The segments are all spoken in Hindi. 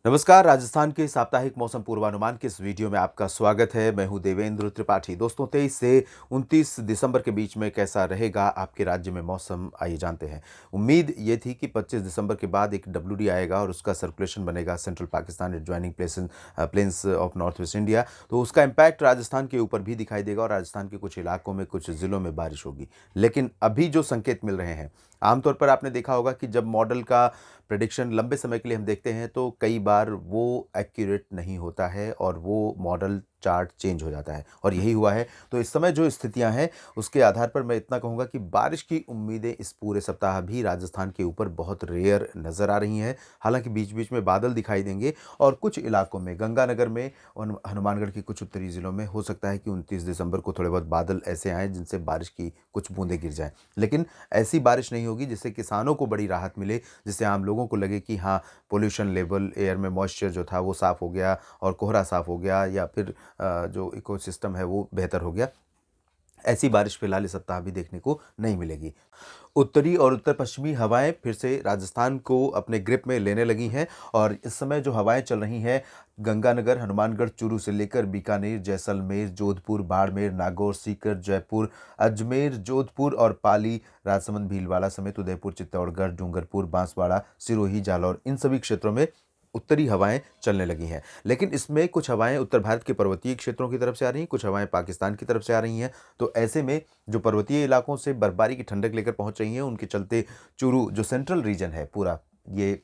नमस्कार, राजस्थान के साप्ताहिक मौसम पूर्वानुमान के इस वीडियो में आपका स्वागत है। मैं हूं देवेंद्र त्रिपाठी। दोस्तों, 23 से 29 दिसंबर के बीच में कैसा रहेगा आपके राज्य में मौसम, आइए जानते हैं। उम्मीद ये थी कि 25 दिसंबर के बाद एक डब्ल्यूडी आएगा और उसका सर्कुलेशन बनेगा central Pakistan adjoining plains of north west India, तो उसका इम्पैक्ट राजस्थान के ऊपर भी दिखाई देगा और राजस्थान के कुछ इलाकों में, कुछ ज़िलों में बारिश होगी। लेकिन अभी जो संकेत मिल रहे हैं, आमतौर पर आपने देखा होगा कि जब मॉडल का प्रेडिक्शन लंबे समय के लिए हम देखते हैं तो कई बार वो एक्यूरेट नहीं होता है और वो मॉडल चार्ट चेंज हो जाता है, और यही हुआ है। तो इस समय जो स्थितियां हैं उसके आधार पर मैं इतना कहूँगा कि बारिश की उम्मीदें इस पूरे सप्ताह भी राजस्थान के ऊपर बहुत रेयर नज़र आ रही हैं। हालांकि बीच बीच में बादल दिखाई देंगे और कुछ इलाकों में, गंगानगर में और हनुमानगढ़ के कुछ उत्तरी ज़िलों में हो सकता है कि 29 दिसंबर को थोड़े बहुत बादल ऐसे आएँ जिनसे बारिश की कुछ बूंदें गिर जाएँ। लेकिन ऐसी बारिश नहीं होगी जिससे किसानों को बड़ी राहत मिले, जिससे आम लोगों को लगे कि हाँ, पोल्यूशन लेवल, एयर में मॉइस्चर जो था वो साफ़ हो गया और कोहरा साफ़ हो गया, या फिर जो इकोसिस्टम है वो बेहतर हो गया। ऐसी बारिश फिलहाल इस सप्ताह भी देखने को नहीं मिलेगी। उत्तरी और उत्तर पश्चिमी हवाएं फिर से राजस्थान को अपने ग्रिप में लेने लगी हैं, और इस समय जो हवाएं चल रही हैं, गंगानगर, हनुमानगढ़, चूरू से लेकर बीकानेर, जैसलमेर, जोधपुर, बाड़मेर, नागौर, सीकर, जयपुर, अजमेर, जोधपुर और पाली, राजसमंद, भीलवाड़ा समेत उदयपुर, चित्तौड़गढ़, डूंगरपुर, बांसवाड़ा, सिरोही, जालौर, इन सभी क्षेत्रों में उत्तरी हवाएं चलने लगी हैं। लेकिन इसमें कुछ हवाएं उत्तर भारत के पर्वतीय क्षेत्रों की तरफ से आ रही हैं, कुछ हवाएं पाकिस्तान की तरफ से आ रही हैं। तो ऐसे में जो पर्वतीय इलाकों से बर्फबारी की ठंडक लेकर पहुंच रही हैं, उनके चलते चूरू, जो सेंट्रल रीजन है पूरा, ये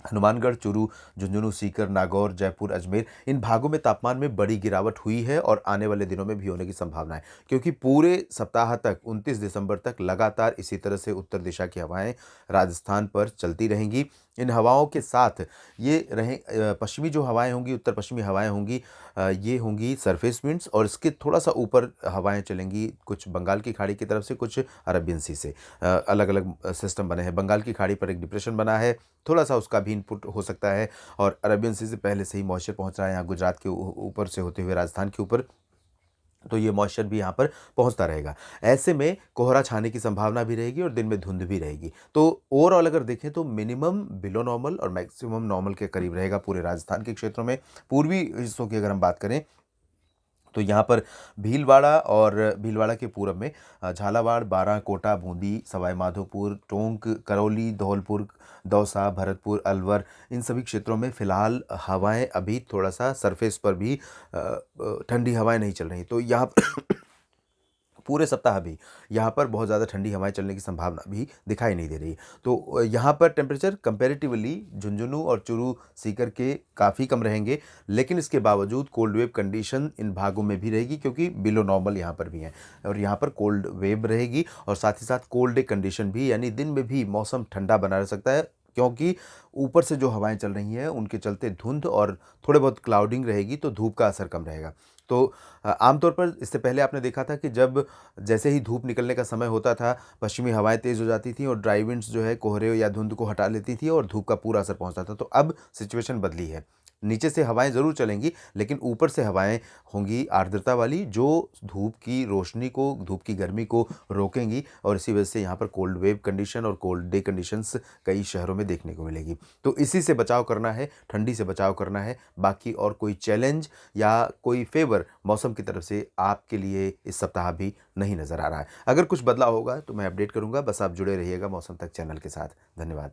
हनुमानगढ़, चूरू, झुंझुनू, सीकर, नागौर, जयपुर, अजमेर, इन भागों में तापमान में बड़ी गिरावट हुई है और आने वाले दिनों में भी होने की संभावना है, क्योंकि पूरे सप्ताह तक 29 दिसंबर तक लगातार इसी तरह से उत्तर दिशा की हवाएं राजस्थान पर चलती रहेंगी। इन हवाओं के साथ ये पश्चिमी जो हवाएं होंगी, उत्तर पश्चिमी हवाएं होंगी, ये होंगी सरफेस विंड्स, और इसके थोड़ा सा ऊपर हवाएं चलेंगी कुछ बंगाल की खाड़ी की तरफ से, कुछ अरबियन सी से। अलग अलग सिस्टम बने हैं। बंगाल की खाड़ी पर एक डिप्रेशन बना है, थोड़ा सा उसका भी इनपुट हो सकता है, और अरबियन सी से पहले से ही मॉइस्चर पहुंच रहा है यहाँ गुजरात के ऊपर से होते हुए राजस्थान के ऊपर, तो ये मॉइस्चर भी यहाँ पर पहुँचता रहेगा। ऐसे में कोहरा छाने की संभावना भी रहेगी और दिन में धुंध भी रहेगी। तो ओवरऑल अगर देखें तो मिनिमम बिलो नॉर्मल और मैक्सिमम नॉर्मल के करीब रहेगा पूरे राजस्थान के क्षेत्रों में। पूर्वी हिस्सों की अगर हम बात करें तो यहाँ पर भीलवाड़ा और भीलवाड़ा के पूरब में झालावाड़, बारां, कोटा, बूंदी, सवाई माधोपुर, टोंक, करौली, धौलपुर, दौसा, भरतपुर, अलवर, इन सभी क्षेत्रों में फ़िलहाल हवाएं अभी थोड़ा-सा सरफेस पर भी ठंडी हवाएं नहीं चल रही। तो यहाँ पर पूरे सप्ताह भी यहाँ पर बहुत ज़्यादा ठंडी हवाएं चलने की संभावना भी दिखाई नहीं दे रही। तो यहाँ पर टेम्परेचर कंपैरेटिवली झुंझुनू और चूरू, सीकर के काफ़ी कम रहेंगे, लेकिन इसके बावजूद कोल्ड वेव कंडीशन इन भागों में भी रहेगी, क्योंकि बिलो नॉर्मल यहाँ पर भी हैं, और यहाँ पर कोल्ड वेव रहेगी और साथ ही साथ कोल्ड डे कंडीशन भी, यानी दिन में भी मौसम ठंडा बना रह सकता है, क्योंकि ऊपर से जो हवाएं चल रही हैं उनके चलते धुंध और थोड़े बहुत क्लाउडिंग रहेगी, तो धूप का असर कम रहेगा। तो आमतौर पर इससे पहले आपने देखा था कि जब जैसे ही धूप निकलने का समय होता था, पश्चिमी हवाएं तेज़ हो जाती थीं और ड्राई विंड्स जो है कोहरे या धुंध को हटा लेती थी और धूप का पूरा असर पहुंचता था। तो अब सिचुएशन बदली है। नीचे से हवाएं ज़रूर चलेंगी, लेकिन ऊपर से हवाएं होंगी आर्द्रता वाली, जो धूप की रोशनी को, धूप की गर्मी को रोकेंगी, और इसी वजह से यहाँ पर कोल्ड वेव कंडीशन और कोल्ड डे कंडीशंस कई शहरों में देखने को मिलेगी। तो इसी से बचाव करना है, ठंडी से बचाव करना है। बाकी और कोई चैलेंज या कोई फेवर मौसम की तरफ से आपके लिए इस सप्ताह भी नहीं नज़र आ रहा है। अगर कुछ बदलाव होगा तो मैं अपडेट करूँगा। बस आप जुड़े रहिएगा मौसम तक चैनल के साथ। धन्यवाद।